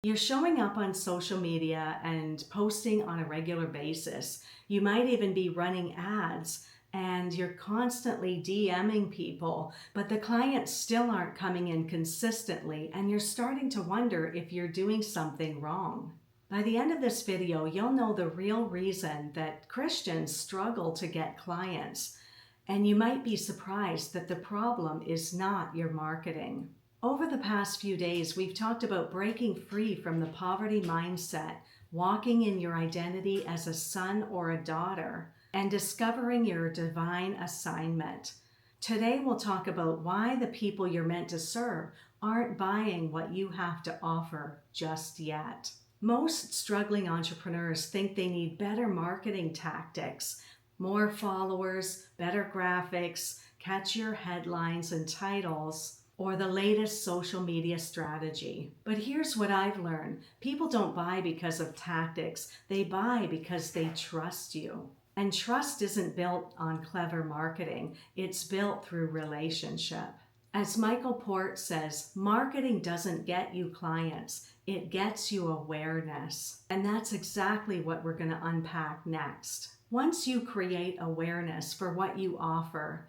You're showing up on social media and posting on a regular basis. You might even be running ads and you're constantly DMing people, but the clients still aren't coming in consistently, and you're starting to wonder if you're doing something wrong. By the end of this video, you'll know the real reason that Christians struggle to get clients, and you might be surprised that the problem is not your marketing. Over the past few days, we've talked about breaking free from the poverty mindset, walking in your identity as a son or a daughter, and discovering your divine assignment. Today, we'll talk about why the people you're meant to serve aren't buying what you have to offer just yet. Most struggling entrepreneurs think they need better marketing tactics, more followers, better graphics, catchier headlines and titles, or the latest social media strategy. But here's what I've learned. People don't buy because of tactics. They buy because they trust you. And trust isn't built on clever marketing. It's built through relationship. As Michael Port says, marketing doesn't get you clients. It gets you awareness. And that's exactly what we're going to unpack next. Once you create awareness for what you offer,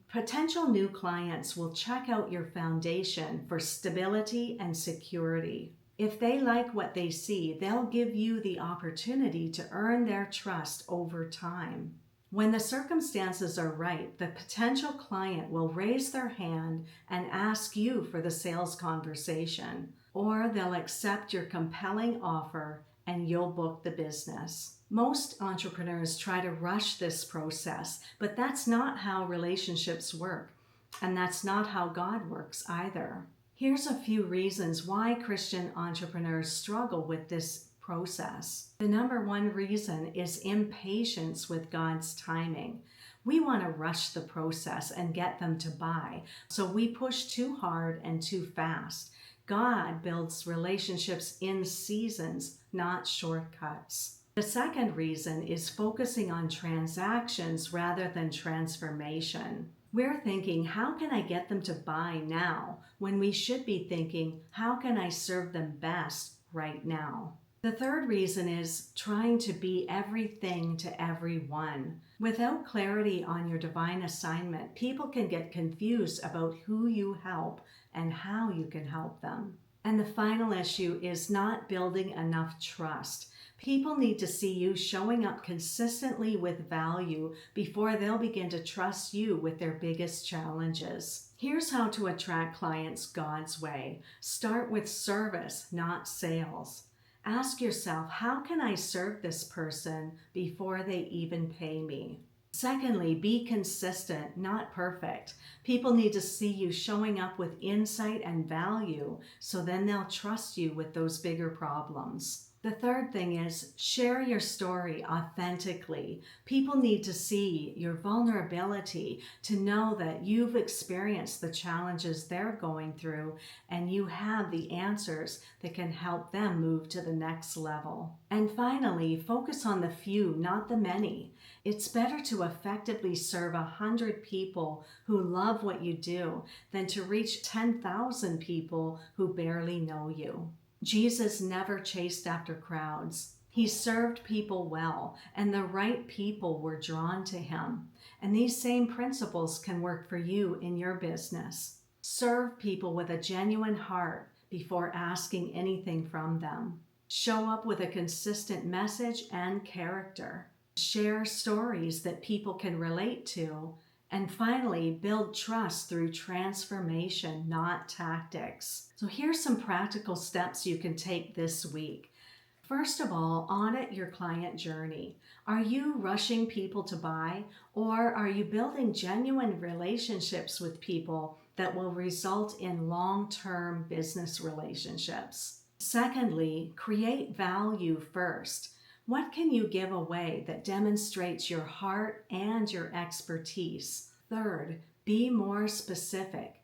potential new clients will check out your foundation for stability and security. If they like what they see, they'll give you the opportunity to earn their trust over time. When the circumstances are right, the potential client will raise their hand and ask you for the sales conversation, or they'll accept your compelling offer and you'll book the business. Most entrepreneurs try to rush this process, but that's not how relationships work, and that's not how God works either. Here's a few reasons why Christian entrepreneurs struggle with this process. The number one reason is impatience with God's timing. We want to rush the process and get them to buy, so we push too hard and too fast. God builds relationships in seasons, not shortcuts. The second reason is focusing on transactions rather than transformation. We're thinking, how can I get them to buy now? When we should be thinking, how can I serve them best right now? The third reason is trying to be everything to everyone. Without clarity on your divine assignment, people can get confused about who you help and how you can help them. And the final issue is not building enough trust. People need to see you showing up consistently with value before they'll begin to trust you with their biggest challenges. Here's how to attract clients God's way. Start with service, not sales. Ask yourself, how can I serve this person before they even pay me? Secondly, be consistent, not perfect. People need to see you showing up with insight and value, so then they'll trust you with those bigger problems. The third thing is share your story authentically. People need to see your vulnerability, to know that you've experienced the challenges they're going through and you have the answers that can help them move to the next level. And finally, focus on the few, not the many. It's better to effectively serve 100 people who love what you do than to reach 10,000 people who barely know you. Jesus never chased after crowds. He served people well, and the right people were drawn to him. And these same principles can work for you in your business. Serve people with a genuine heart before asking anything from them. Show up with a consistent message and character. Share stories that people can relate to. And finally, build trust through transformation, not tactics. So here's some practical steps you can take this week. First of all, audit your client journey. Are you rushing people to buy, or are you building genuine relationships with people that will result in long-term business relationships? Secondly, create value first. What can you give away that demonstrates your heart and your expertise? Third, be more specific.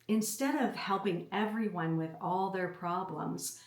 Instead of helping everyone with all their problems,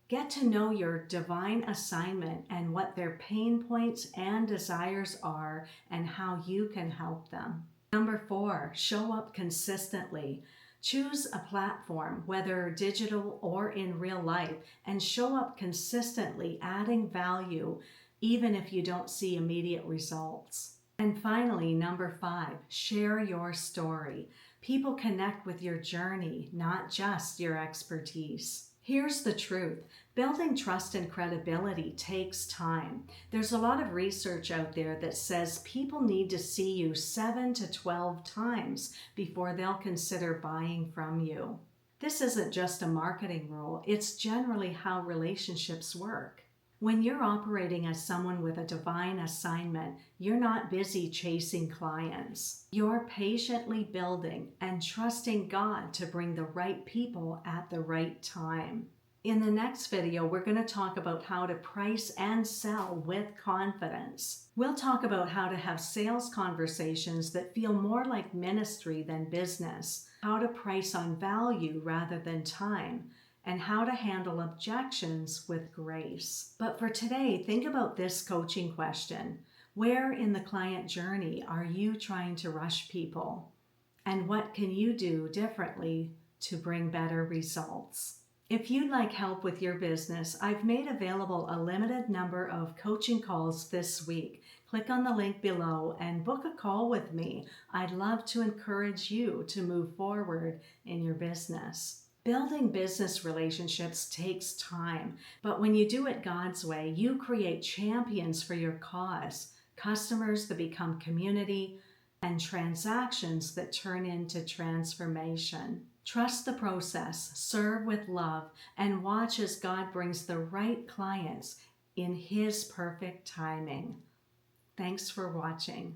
get to know your divine assignment and what their pain points and desires are and how you can help them. Number 4, show up consistently. Choose a platform, whether digital or in real life, and show up consistently, adding value, even if you don't see immediate results. And finally, number 5, share your story. People connect with your journey, not just your expertise. Here's the truth. Building trust and credibility takes time. There's a lot of research out there that says people need to see you 7 to 12 times before they'll consider buying from you. This isn't just a marketing rule, it's generally how relationships work. When you're operating as someone with a divine assignment, you're not busy chasing clients. You're patiently building and trusting God to bring the right people at the right time. In the next video, we're going to talk about how to price and sell with confidence. We'll talk about how to have sales conversations that feel more like ministry than business, how to price on value rather than time, and how to handle objections with grace. But for today, think about this coaching question. Where in the client journey are you trying to rush people? And what can you do differently to bring better results? If you'd like help with your business, I've made available a limited number of coaching calls this week. Click on the link below and book a call with me. I'd love to encourage you to move forward in your business. Building business relationships takes time, but when you do it God's way, you create champions for your cause, customers that become community, and transactions that turn into transformation. Trust the process, serve with love, and watch as God brings the right clients in His perfect timing. Thanks for watching.